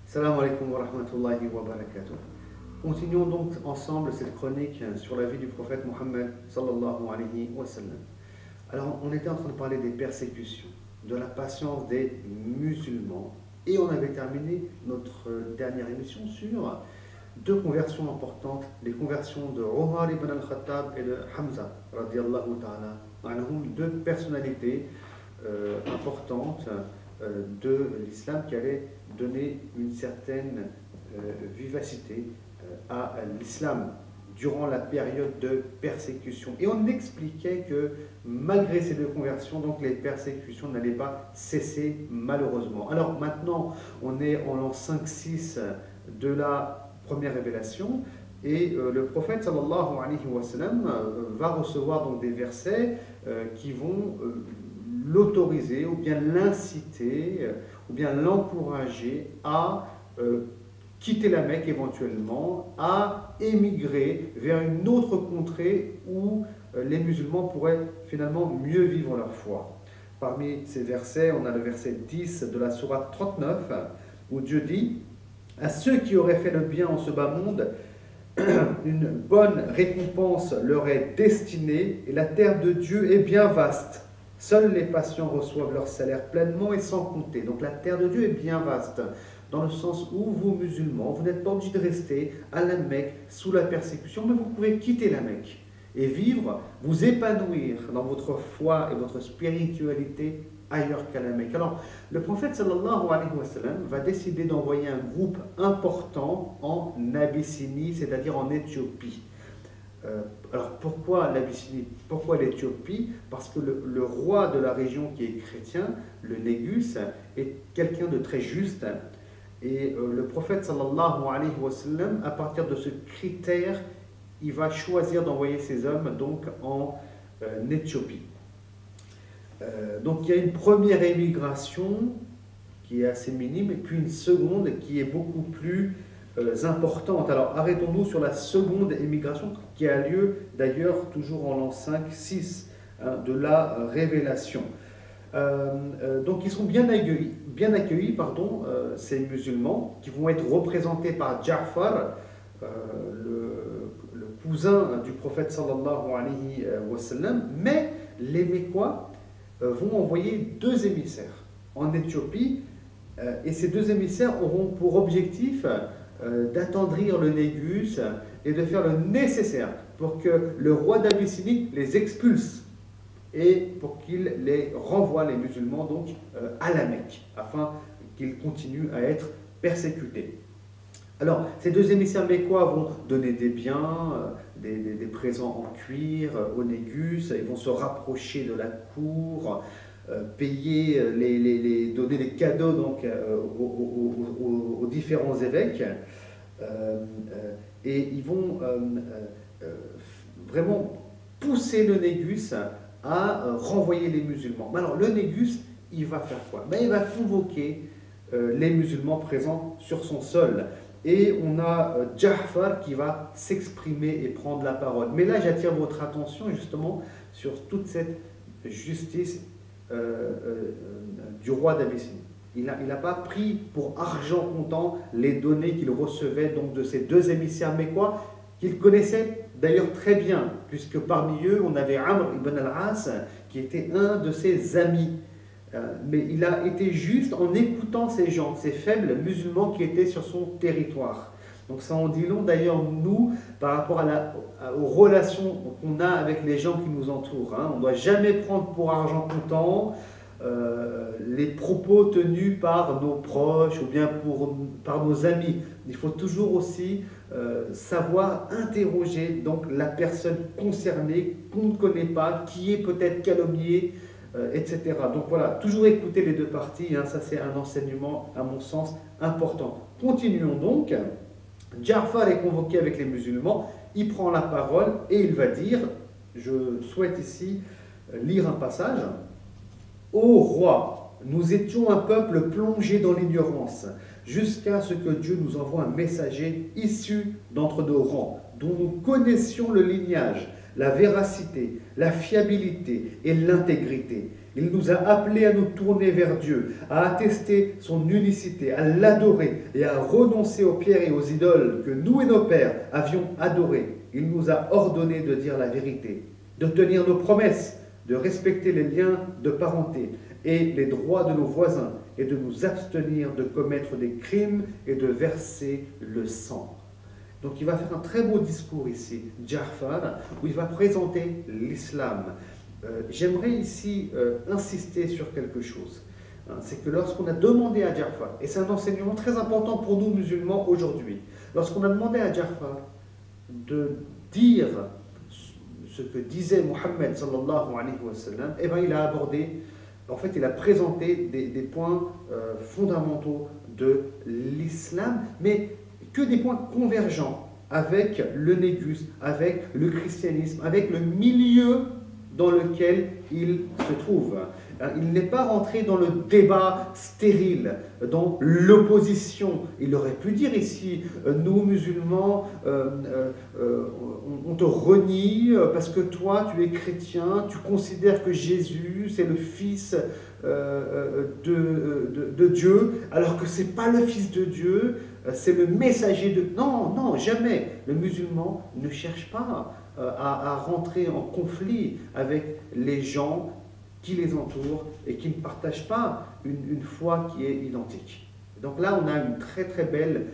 Salam alaikum wa rahmatullahi wa barakatuh. Continuons donc ensemble cette chronique sur la vie du prophète Mohammed sallallahu alayhi wa sallam. Alors, on était en train de parler des persécutions, de la patience des musulmans, et on avait terminé notre dernière émission sur deux conversions importantes, les conversions de Omar ibn al-Khattab et de Hamza, radiallahu ta'ala anhum, deux personnalités importantes de l'islam qui allaient donner une certaine vivacité à l'islam durant la période de persécution. Et on expliquait que malgré ces deux conversions, donc les persécutions n'allaient pas cesser malheureusement. Alors maintenant, on est en l'an 5-6 de la première révélation et le prophète sallallahu alayhi wa sallam va recevoir donc des versets qui vont l'autoriser ou bien l'inciter ou bien l'encourager à quitter la Mecque éventuellement, à émigrer vers une autre contrée où les musulmans pourraient finalement mieux vivre leur foi. Parmi ces versets, on a le verset 10 de la sourate 39 où Dieu dit « À ceux qui auraient fait le bien en ce bas monde, une bonne récompense leur est destinée et la terre de Dieu est bien vaste. Seuls les patients reçoivent leur salaire pleinement et sans compter. » Donc la terre de Dieu est bien vaste, dans le sens où vous, musulmans, vous n'êtes pas obligés de rester à la Mecque sous la persécution, mais vous pouvez quitter la Mecque et vivre, vous épanouir dans votre foi et votre spiritualité ailleurs qu'à la Mecque. Alors, le prophète sallallahu alayhi wa sallam va décider d'envoyer un groupe important en Abyssinie, c'est-à-dire en Éthiopie. Alors pourquoi l'Abyssinie? Pourquoi l'Éthiopie? Parce que le roi de la région qui est chrétien, le Négus, est quelqu'un de très juste. Et le prophète sallallahu alayhi wa sallam, à partir de ce critère, il va choisir d'envoyer ses hommes donc en Éthiopie. Donc il y a une première émigration qui est assez minime, et puis une seconde qui est beaucoup plus importante. Alors arrêtons-nous sur la seconde émigration qui a lieu d'ailleurs toujours en l'an 5-6 de la révélation. Donc ils sont bien accueillis ces musulmans qui vont être représentés par Ja'far, le cousin du prophète sallallahu alayhi wa sallam, mais les Mécois vont envoyer deux émissaires en Éthiopie et ces deux émissaires auront pour objectif d'attendrir le Négus et de faire le nécessaire pour que le roi d'Abyssinie les expulse et pour qu'il les renvoie, les musulmans, donc à la Mecque, afin qu'ils continuent à être persécutés. Alors, ces deux émissaires mécois vont donner des biens, des présents en cuir au Négus, ils vont se rapprocher de la cour, payer, donner des cadeaux donc, aux différents évêques, et ils vont vraiment pousser le Négus à renvoyer les musulmans. Mais alors le Négus, il va faire quoi? Il va convoquer les musulmans présents sur son sol. Et on a Ja'far qui va s'exprimer et prendre la parole. Mais là, j'attire votre attention justement sur toute cette justice du roi d'Abyssinie. Il n'a pas pris pour argent comptant les données qu'il recevait donc de ces deux émissaires mécois qu'il connaissait d'ailleurs très bien, puisque parmi eux, on avait Amr ibn al-As, qui était un de ses amis. Mais il a été juste en écoutant ces gens, ces faibles musulmans qui étaient sur son territoire. Donc ça en dit long d'ailleurs, nous, par rapport aux relations qu'on a avec les gens qui nous entourent. On ne doit jamais prendre pour argent comptant les propos tenus par nos proches ou bien par nos amis. Il faut toujours aussi savoir interroger donc la personne concernée qu'on ne connaît pas, qui est peut-être calomniée, etc. Donc voilà, toujours écouter les deux parties, ça c'est un enseignement à mon sens important. Continuons donc. Ja'far est convoqué avec les musulmans, il prend la parole et il va dire, je souhaite ici lire un passage. Ô roi, nous étions un peuple plongé dans l'ignorance, jusqu'à ce que Dieu nous envoie un messager issu d'entre nos rangs, dont nous connaissions le lignage, la véracité, la fiabilité et l'intégrité. Il nous a appelés à nous tourner vers Dieu, à attester son unicité, à l'adorer et à renoncer aux pierres et aux idoles que nous et nos pères avions adorées. Il nous a ordonné de dire la vérité, de tenir nos promesses, de respecter les liens de parenté et les droits de nos voisins et de nous abstenir de commettre des crimes et de verser le sang. Donc il va faire un très beau discours ici, Ja'far, où il va présenter l'islam. J'aimerais ici insister sur quelque chose. C'est que lorsqu'on a demandé à Ja'far, et c'est un enseignement très important pour nous musulmans aujourd'hui, lorsqu'on a demandé à Ja'far de dire ce que disait Mohammed sallallahu alayhi wa sallam, eh bien il a abordé, en fait il a présenté des points fondamentaux de l'islam, mais que des points convergents avec le négus, avec le christianisme, avec le milieu dans lequel il se trouve. Il n'est pas rentré dans le débat stérile, dans l'opposition. Il aurait pu dire ici, nous musulmans, on te renie parce que toi tu es chrétien, tu considères que Jésus c'est le fils de Dieu, alors que ce n'est pas le fils de Dieu, c'est le messager de... Non, non, jamais. Le musulman ne cherche pas à rentrer en conflit avec les gens qui les entourent et qui ne partagent pas une foi qui est identique. Donc là, on a une très très belle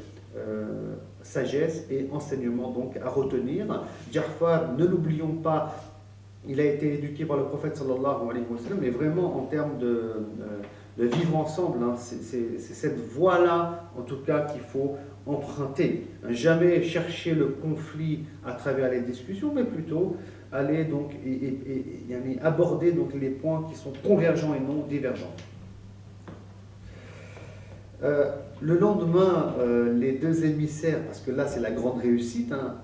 sagesse et enseignement donc à retenir. Ja'far, ne l'oublions pas, il a été éduqué par le prophète sallallahu alayhi wa sallam, mais vraiment en termes de vivre ensemble, hein, c'est cette voie-là, en tout cas, qu'il faut emprunter. Jamais chercher le conflit à travers les discussions, mais plutôt aller donc et aborder donc les points qui sont convergents et non divergents. Le lendemain, les deux émissaires, parce que là c'est la grande réussite, hein,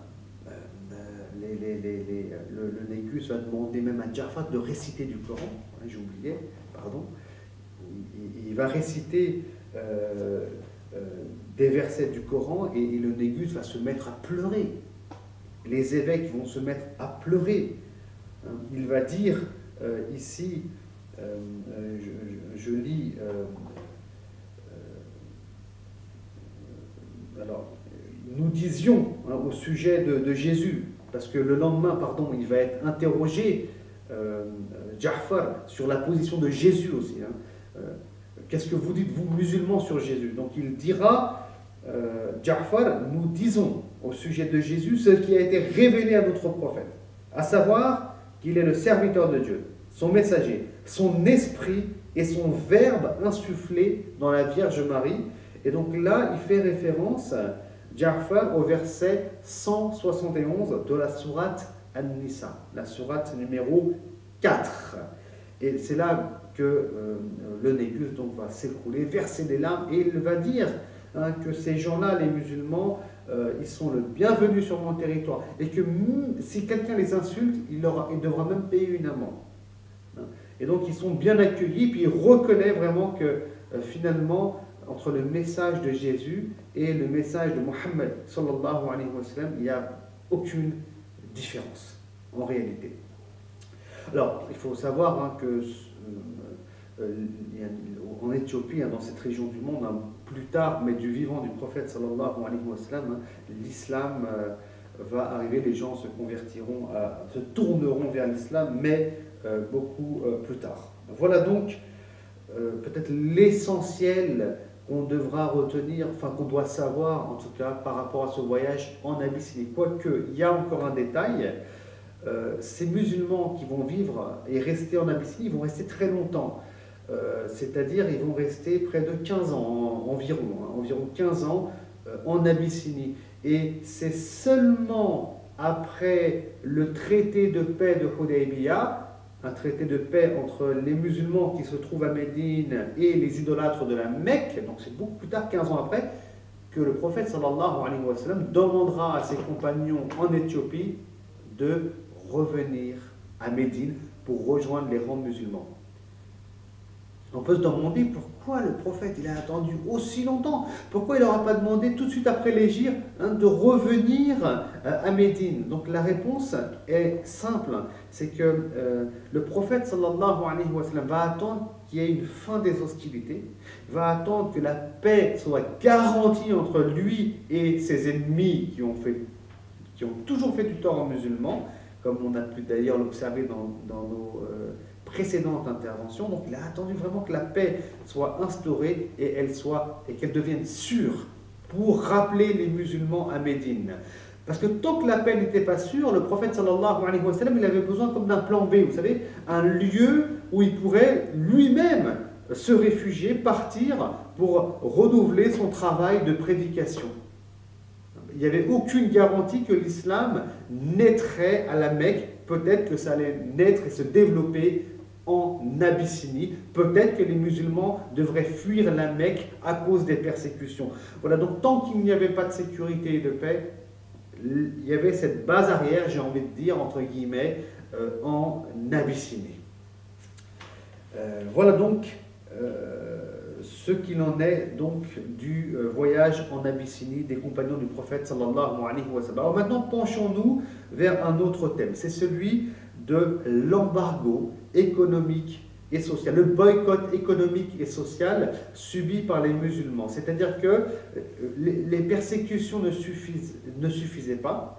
le négus va demander même à Ja'far de réciter du Coran, hein, j'ai oublié, pardon. Il va réciter des versets du Coran et le négus va se mettre à pleurer. Les évêques vont se mettre à pleurer. Il va dire ici, je lis, alors, nous disions hein, au sujet de Jésus, parce que le lendemain, pardon, il va être interrogé, Ja'far, sur la position de Jésus aussi. Hein. Qu'est-ce que vous dites, vous musulmans, sur Jésus? Donc il dira, Ja'far, nous disons au sujet de Jésus ce qui a été révélé à notre prophète, à savoir qu'il est le serviteur de Dieu, son messager, son esprit et son verbe insufflé dans la Vierge Marie. Et donc là, il fait référence, Ja'far, au verset 171 de la sourate An-Nisa, la sourate numéro 4. Et c'est là que le négus donc va s'écrouler, verser des larmes, et il va dire hein, que ces gens-là, les musulmans, ils sont le bienvenu sur mon territoire, et que si quelqu'un les insulte, il devra même payer une amende. Hein. Et donc ils sont bien accueillis, puis il reconnaît vraiment que finalement, entre le message de Jésus et le message de Mohammed sallallahu alayhi wa sallam, il n'y a aucune différence en réalité. Alors, il faut savoir hein, que en Éthiopie, hein, dans cette région du monde, hein, plus tard, mais du vivant du prophète sallallahu alayhi wa sallam, hein, l'islam va arriver, les gens se convertiront, se tourneront vers l'islam, mais beaucoup plus tard. Voilà donc peut-être l'essentiel qu'on devra retenir, enfin qu'on doit savoir en tout cas par rapport à ce voyage en Abyssinie. Quoique, il y a encore un détail, ces musulmans qui vont vivre et rester en Abyssinie, ils vont rester très longtemps. C'est-à-dire ils vont rester près de 15 ans environ, hein, environ 15 ans en Abyssinie. Et c'est seulement après le traité de paix de Hudaybiyah, un traité de paix entre les musulmans qui se trouvent à Médine et les idolâtres de la Mecque, donc c'est beaucoup plus tard, 15 ans après, que le prophète sallallahu alayhi wa sallam demandera à ses compagnons en Éthiopie de revenir à Médine pour rejoindre les rangs musulmans. On peut se demander pourquoi le prophète il a attendu aussi longtemps. Pourquoi il n'aura pas demandé tout de suite après l'hégire de revenir à Médine. Donc la réponse est simple. C'est que le prophète sallallahu alayhi wa sallam va attendre qu'il y ait une fin des hostilités, va attendre que la paix soit garantie entre lui et ses ennemis qui ont toujours fait du tort aux musulmans, comme on a pu d'ailleurs l'observer dans nos précédentes interventions. Donc il a attendu vraiment que la paix soit instaurée et qu'elle devienne sûre pour rappeler les musulmans à Médine. Parce que tant que la paix n'était pas sûre, le prophète sallallahu alayhi wa sallam, il avait besoin comme d'un plan B, vous savez, un lieu où il pourrait lui-même se réfugier, partir pour renouveler son travail de prédication. Il n'y avait aucune garantie que l'islam naîtrait à la Mecque. Peut-être que ça allait naître et se développer en Abyssinie. Peut-être que les musulmans devraient fuir la Mecque à cause des persécutions. Voilà, donc tant qu'il n'y avait pas de sécurité et de paix, il y avait cette base arrière, j'ai envie de dire, entre guillemets, en Abyssinie. Voilà donc ce qu'il en est donc du voyage en Abyssinie des compagnons du prophète sallallahu alayhi wa sallam. Alors maintenant, penchons-nous vers un autre thème, c'est celui de l'embargo économique et social, le boycott économique et social subi par les musulmans. C'est-à-dire que les persécutions ne suffisaient pas.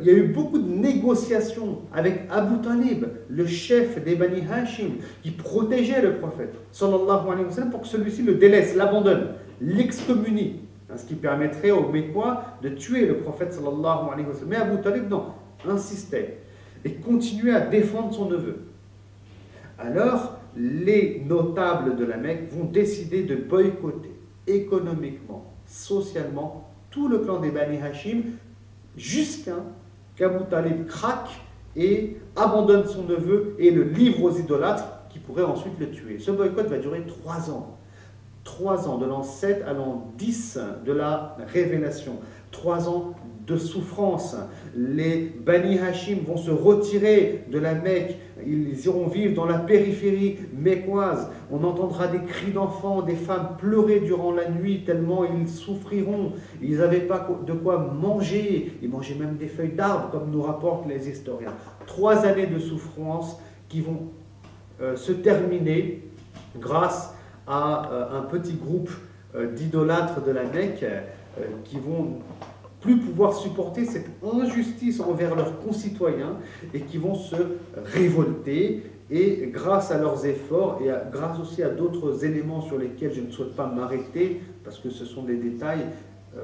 Il y a eu beaucoup de négociations avec Abu Talib, le chef des Bani Hashim, qui protégeait le prophète, sallallahu alayhi wa sallam, pour que celui-ci le délaisse, l'abandonne, l'excommunie, ce qui permettrait aux Mécois de tuer le prophète, sallallahu alayhi wa sallam. Mais Abu Talib, non, insistait et continuait à défendre son neveu. Alors, les notables de la Mecque vont décider de boycotter économiquement, socialement, tout le clan des Bani Hashim, jusqu'à qu'Abu Talib craque et abandonne son neveu et le livre aux idolâtres qui pourraient ensuite le tuer. Ce boycott va durer 3 ans. 3 ans, de l'an 7 à l'an 10 de la révélation. 3 ans de souffrance. Les Bani Hashim vont se retirer de la Mecque. Ils iront vivre dans la périphérie mécoise. On entendra des cris d'enfants, des femmes pleurer durant la nuit tellement ils souffriront. Ils n'avaient pas de quoi manger. Ils mangeaient même des feuilles d'arbres, comme nous rapportent les historiens. 3 années de souffrance qui vont se terminer grâce à un petit groupe d'idolâtres de la Mecque qui vont plus pouvoir supporter cette injustice envers leurs concitoyens et qui vont se révolter. Et grâce à leurs efforts et grâce aussi à d'autres éléments sur lesquels je ne souhaite pas m'arrêter parce que ce sont des détails,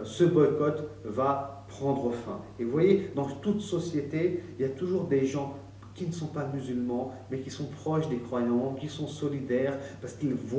ce boycott va prendre fin. Et vous voyez, dans toute société, il y a toujours des gens qui ne sont pas musulmans mais qui sont proches des croyants, qui sont solidaires parce qu'ils voient